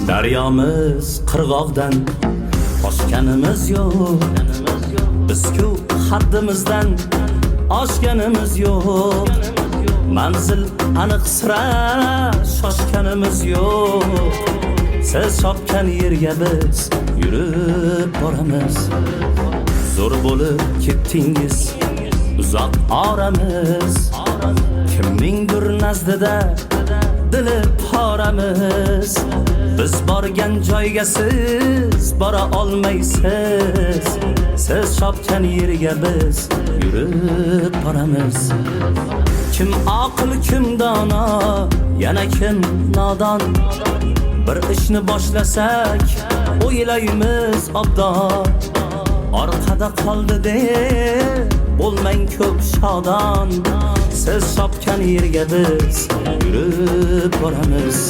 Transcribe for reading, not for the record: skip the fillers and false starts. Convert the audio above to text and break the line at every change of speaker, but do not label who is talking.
Daryomiz qirg'oqdan oshganimiz yo'q. Biz-ku haddimizdan oshganimiz yo'q. Manzil aniq sira shoshganimiz yo'q. Siz chopgan yerga biz yurib boramiz. Zo'r bo'lib ketdingiz uzoq oramiz. Kimningdir nazdida dili poramiz. Biz borgan joyga siz bora olmaysiz. Siz chopgan yerga biz yurib boramiz. Kim aql, kim dono, yana kim nodon. Bir ishni boshlasak o'ylaymiz obdon. Orqada qoldi deb bo'lmang ko'p shodon. Siz chopgan yerga biz yurib boramiz.